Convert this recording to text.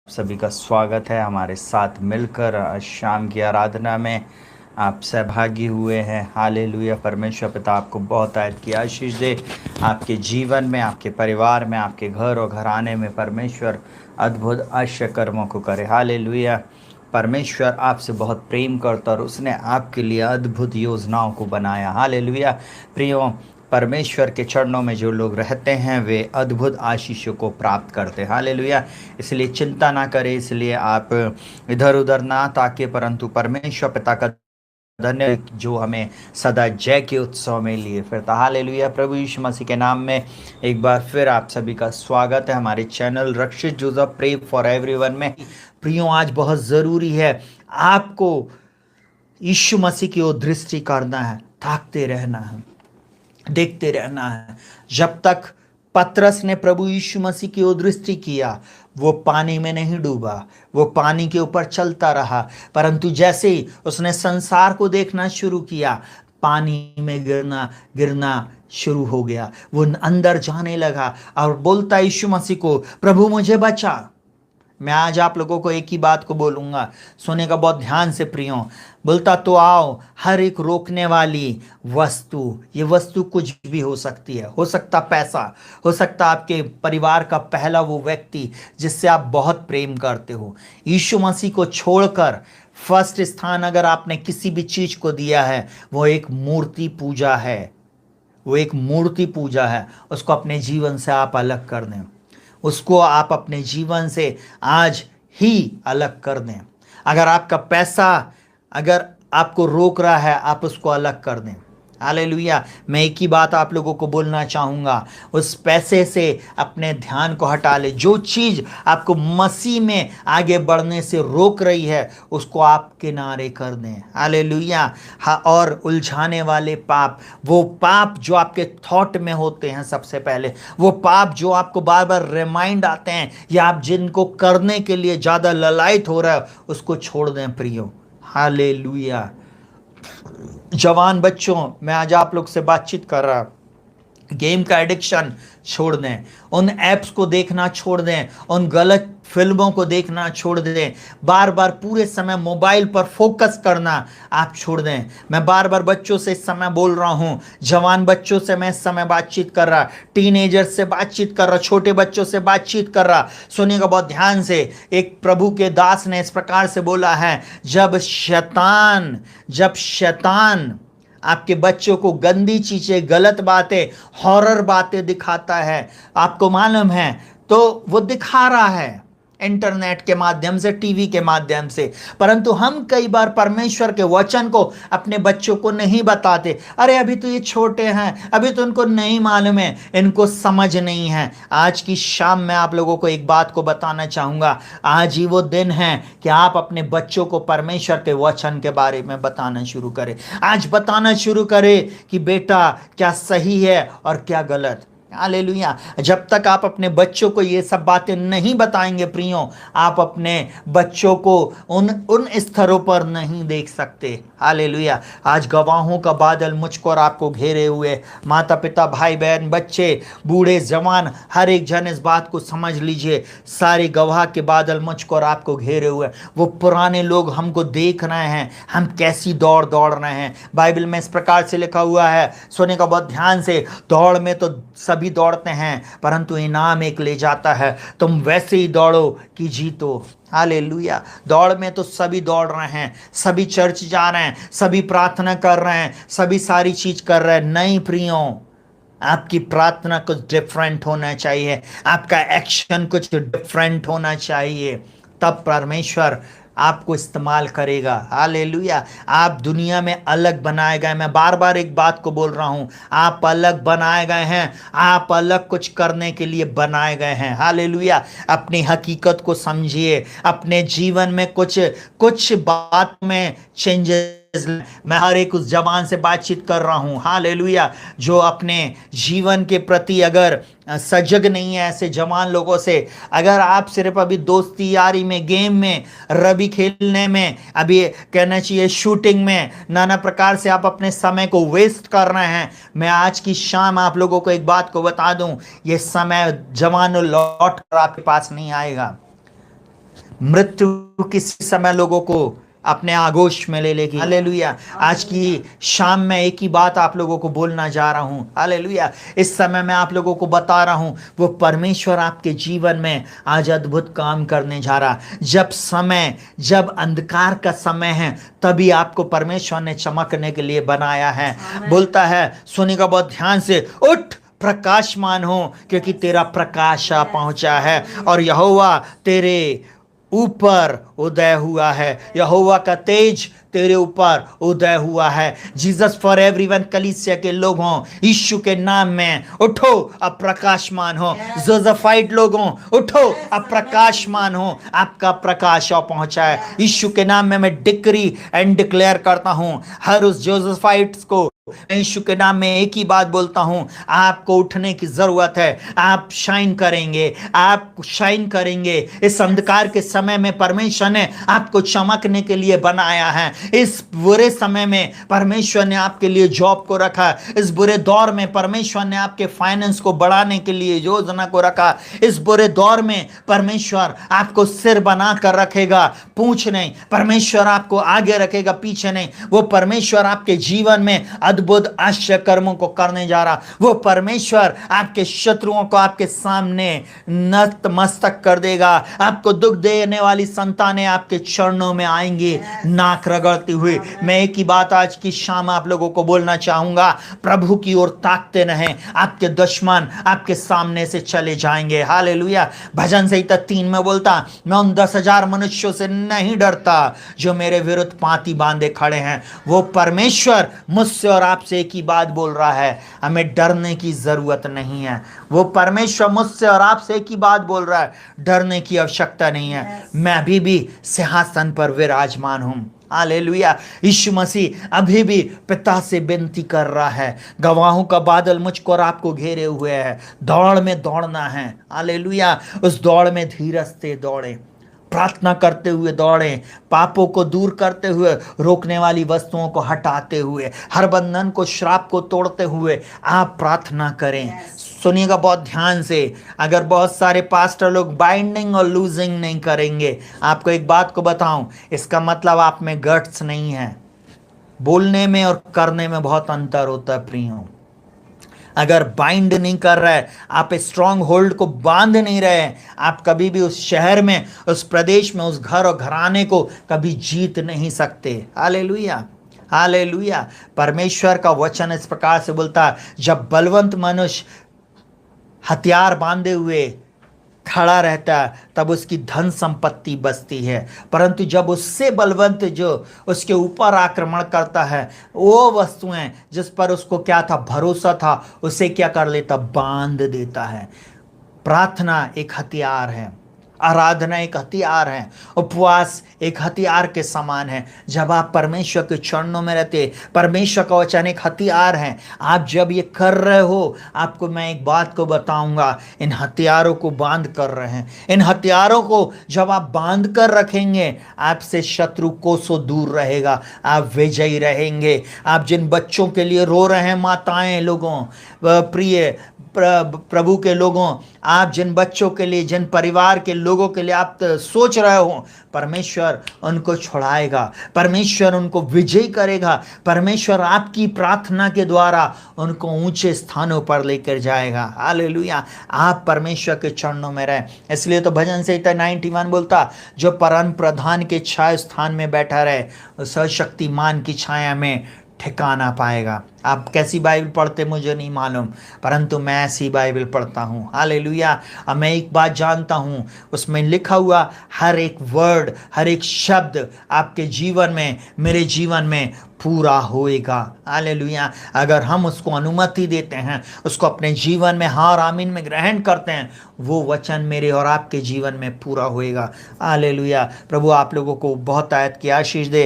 सभी का स्वागत है हमारे साथ मिलकर आज शाम की आराधना में आप सहभागी हुए हैं। हालेलुया। परमेश्वर पिता आपको बहुत आयत की आशीष दे। आपके जीवन में, आपके परिवार में, आपके घर और घराने में परमेश्वर अद्भुत आश्चर्य कर्मों को करे। हालेलुया। परमेश्वर आपसे बहुत प्रेम करता और उसने आपके लिए अद्भुत योजनाओं को बनाया। हालेलुया। प्रियो, परमेश्वर के चरणों में जो लोग रहते हैं वे अद्भुत आशीषों को प्राप्त करते हैं। हालेलुया। इसलिए चिंता ना करें, इसलिए आप इधर उधर ना ताके, परंतु परमेश्वर पिता का धन्य जो हमें सदा जय के उत्सव में लिए फिरता। हालेलुया। प्रभु यीशु मसीह के नाम में एक बार फिर आप सभी का स्वागत है हमारे channel Rakshit Joseph pray for everyone में। प्रियो, आज बहुत ज़रूरी है आपको यीशु मसीह की ओर दृष्टि करना है, ताकते रहना है, देखते रहना है। जब तक पतरस ने प्रभु यीशु मसीह की ओर दृष्टि किया, वो पानी में नहीं डूबा, वो पानी के ऊपर चलता रहा, परंतु जैसे ही उसने संसार को देखना शुरू किया, पानी में गिरना गिरना शुरू हो गया। वो अंदर जाने लगा और बोलता यीशु मसीह को, प्रभु मुझे बचा। मैं आज आप लोगों को एक ही बात को बोलूंगा, सुने का बहुत ध्यान से प्रियो। बोलता तो आओ, हर एक रोकने वाली वस्तु, ये वस्तु कुछ भी हो सकती है, हो सकता पैसा, हो सकता आपके परिवार का पहला वो व्यक्ति जिससे आप बहुत प्रेम करते हो। यीशु मसीह को छोड़कर फर्स्ट स्थान अगर आपने किसी भी चीज को दिया है, वो एक मूर्ति पूजा है, वो एक मूर्ति पूजा है। उसको अपने जीवन से आप अलग कर दें, उसको आप अपने जीवन से आज ही अलग कर दें। अगर आपका पैसा अगर आपको रोक रहा है, आप उसको अलग कर दें। हालेलुया। मैं एक ही बात आप लोगों को बोलना चाहूँगा, उस पैसे से अपने ध्यान को हटा ले। जो चीज़ आपको मसीह में आगे बढ़ने से रोक रही है, उसको आप किनारे कर दें। हालेलुया। हाँ, और उलझाने वाले पाप, वो पाप जो आपके थॉट में होते हैं, सबसे पहले वो पाप जो आपको बार बार रिमाइंड आते हैं या आप जिनको करने के लिए ज़्यादा ललायत हो रहा है, उसको छोड़ दें प्रियो। हालेलुया। जवान बच्चों, मैं आज आप लोग से बातचीत कर रहा, गेम का एडिक्शन छोड़ दें, उन ऐप्स को देखना छोड़ दें, उन गलत फिल्मों को देखना छोड़ दें, बार बार पूरे समय मोबाइल पर फोकस करना आप छोड़ दें। मैं बार बार बच्चों से इस समय बोल रहा हूं, जवान बच्चों से मैं इस समय बातचीत कर रहा, टीनेजर्स से बातचीत कर रहा, छोटे बच्चों से बातचीत कर रहा। सुनिएगा बहुत ध्यान से। एक प्रभु के दास ने इस प्रकार से बोला है, जब शैतान आपके बच्चों को गंदी चीजें, गलत बातें, हॉरर बातें दिखाता है, आपको मालूम है, तो वो दिखा रहा है इंटरनेट के माध्यम से, टीवी के माध्यम से, परंतु हम कई बार परमेश्वर के वचन को अपने बच्चों को नहीं बताते। अरे अभी तो ये छोटे हैं, अभी तो उनको नहीं मालूम है, इनको समझ नहीं है। आज की शाम में आप लोगों को एक बात को बताना चाहूंगा, आज ही वो दिन है कि आप अपने बच्चों को परमेश्वर के वचन के बारे में बताना शुरू करें। आज बताना शुरू करें कि बेटा क्या सही है और क्या गलत। हालेलुया। जब तक आप अपने बच्चों को ये सब बातें नहीं बताएंगे प्रियो, आप अपने बच्चों को उन स्तरों पर नहीं देख सकते। हालेलुया। आज गवाहों का बादल मुझको और आपको घेरे हुए, माता पिता, भाई बहन, बच्चे, बूढ़े, जवान, हर एक जन इस बात को समझ लीजिए, सारे गवाह के बादल मुझको और आपको घेरे हुए। वो पुराने लोग हमको देख रहे हैं, हम कैसी दौड़ दौड़ रहे हैं। बाइबल में इस प्रकार से लिखा हुआ है, सुने का बहुत ध्यान से, दौड़ में तो सभी दौड़ते हैं, परंतु इनाम एक ले जाता है, तुम वैसे ही दौड़ो कि जीतो। हालेलुया। दौड़ में तो सभी दौड़ रहे हैं, सभी चर्च जा रहे हैं, सभी प्रार्थना कर रहे हैं, सभी सारी चीज कर रहे हैं। नहीं प्रियो, आपकी प्रार्थना कुछ डिफरेंट होना चाहिए, आपका एक्शन कुछ डिफरेंट होना चाहिए, तब परमेश्वर आपको इस्तेमाल करेगा। हालेलुया। आप दुनिया में अलग बनाए गए, मैं बार बार एक बात को बोल रहा हूं, आप अलग बनाए गए हैं, आप अलग कुछ करने के लिए बनाए गए हैं। हालेलुया। अपनी हकीकत को समझिए, अपने जीवन में कुछ बात में चेंजेस। मैं हर एक उस जवान से बातचीत कर रहा हूं, हालेलुया, जो अपने जीवन के प्रति अगर सजग नहीं है, ऐसे जवान लोगों से अगर आप सिर्फ अभी दोस्ती यारी में, गेम में, रवि खेलने में, अभी कहना चाहिए शूटिंग में, नाना प्रकार से आप अपने समय को वेस्ट कर रहे हैं, मैं आज की शाम आप लोगों को एक बात को बता दूं, ये समय जवान लौट कर आपके पास नहीं आएगा। मृत्यु किसी समय लोगों को अपने आगोश में ले लेगी। हालेलुया। आज की शाम में एक ही बात आप लोगों को बोलना जा रहा हूं। हालेलुया। इस समय मैं आप लोगों को बता रहा हूं, वो परमेश्वर आपके जीवन में आज अद्भुत काम करने जा रहा। जब अंधकार का समय है, तभी आपको परमेश्वर ने चमकने के लिए बनाया है। बोलता है, सुनिएगा बहुत ध्यान से, उठ प्रकाशमान हो, क्योंकि तेरा प्रकाश आ पहुंचा है और यहोवा तेरे ऊपर उदय हुआ है। यहोवा का तेज तेरे ऊपर उदय हुआ है। जीसस फॉर एवरीवन कलीसिया के लोगों, यीशु के नाम में उठो, अब प्रकाशमान हो। जोसेफाइट लोगों, उठो, अब प्रकाशमान हो। आपका प्रकाश आ पहुंचा है। यीशु के नाम में मैं डिक्री एंड डिक्लेयर करता हूं, हर उस जोसेफाइट्स को यीशु के नाम में एक ही बात बोलता हूं, आपको उठने की जरूरत है। आप शाइन करेंगे, आप शाइन करेंगे। इस अंधकार के समय में परमेश्वर ने आपको चमकने के लिए बनाया है। इस बुरे समय में परमेश्वर ने आपके लिए जॉब को रखा। इस बुरे दौर में परमेश्वर ने आपके फाइनेंस को बढ़ाने के लिए योजना को रखा। इस बुरे दौर में परमेश्वर आपको सिर बना कर रखेगा, पूंछ नहीं। परमेश्वर आपको आगे रखेगा, पीछे नहीं। वो परमेश्वर आपके जीवन में अद्भुत आश्चर्य कर्मों को करने जा रहा। वो परमेश्वर आपके शत्रुओं को आपके सामने नतमस्तक कर देगा। आपको दुख देने वाली संतानें आपके चरणों में आएंगी, नाक रगड़ती हुई। मैं एक ही बात आज की शाम आप लोगों को बोलना चाहूंगा, प्रभु की ओर ताकते रहें, आपके दुश्मन आपके सामने से चले जाएंगे। हालेलुया। भजन संहिता 3 में बोलता, मैं उन 10,000 मनुष्यों से नहीं डरता जो मेरे विरुद्ध पांति बांधे खड़े हैं। वो परमेश्वर मुझसे और आपसे एक ही बात बोल रहा है, हमें डरने की जरूरत नहीं है। वो परमेश्वर मुझसे और आपसे एक ही बात बोल रहा है, डरने की आवश्यकता नहीं है। मैं अभी भी सिंहासन पर विराजमान हूं। हालेलुया। यीशु मसीह अभी भी पिता से विनती कर रहा है, गवाहों का बादल मुझको और आपको घेरे हुए है। दौड़ में दौड़ना है। हालेलुया। उस दौड़ में धीरज से दौड़े, प्रार्थना करते हुए दौड़े, पापों को दूर करते हुए, रोकने वाली वस्तुओं को हटाते हुए, हर बंधन को, श्राप को तोड़ते हुए आप प्रार्थना करें। सुनिएगा बहुत ध्यान से, अगर बहुत सारे पास्टर लोग बाइंडिंग और लूजिंग नहीं करेंगे, आपको एक बात को बताऊं, इसका मतलब आप में गट्स नहीं है। बोलने में और करने में बहुत अंतर होता है प्रियों। अगर बाइंड नहीं कर रहा है, आप स्ट्रॉन्ग होल्ड को बांध नहीं रहे हैं, आप कभी भी उस शहर में, उस प्रदेश में, उस घर और घराने को कभी जीत नहीं सकते। हालेलुया। हालेलुया। परमेश्वर का वचन इस प्रकार से बोलता है, जब बलवंत मनुष्य हथियार बांधे हुए खड़ा रहता है, तब उसकी धन संपत्ति बचती है। परंतु जब उससे बलवंत जो उसके ऊपर आक्रमण करता है, वो वस्तुएं जिस पर उसको क्या था, भरोसा था, उसे क्या कर लेता, बांध देता है। प्रार्थना एक हथियार है, आराधना एक हथियार है, उपवास एक हथियार के समान है। जब आप परमेश्वर के चरणों में रहते, परमेश्वर का वचन एक हथियार है। आप जब ये कर रहे हो, आपको मैं एक बात को बताऊंगा, इन हथियारों को बांध कर रहे हैं। इन हथियारों को जब आप बांध कर रखेंगे, आपसे शत्रु कोसों दूर रहेगा, आप विजयी रहेंगे। आप जिन बच्चों के लिए रो रहे हैं, माताएं लोगों, प्रिय प्रभु के लोगों, आप जिन बच्चों के लिए, जिन परिवार के लोगों के लिए आप सोच रहे हो, परमेश्वर उनको छुड़ाएगा, परमेश्वर उनको विजयी करेगा, परमेश्वर आपकी प्रार्थना के द्वारा उनको ऊंचे स्थानों पर लेकर जाएगा। हालेलुया। आप परमेश्वर के चरणों में रहे। इसलिए तो भजन संहिता 91 बोलता, जो परम प्रधान के छाया स्थान में बैठा रहे, सर्वशक्तिमान की छाया में ठिकाना पाएगा। आप कैसी बाइबल पढ़ते मुझे नहीं मालूम, परंतु मैं ऐसी बाइबल पढ़ता हूँ। हालेलुया। अब मैं एक बात जानता हूँ, उसमें लिखा हुआ हर एक वर्ड, हर एक शब्द आपके जीवन में, मेरे जीवन में पूरा होएगा। हालेलुया। अगर हम उसको अनुमति देते हैं, उसको अपने जीवन में हाँ और आमीन में ग्रहण करते हैं, वो वचन मेरे और आपके जीवन में पूरा होएगा। हालेलुया। प्रभु आप लोगों को बहुत आयत की आशीष दे।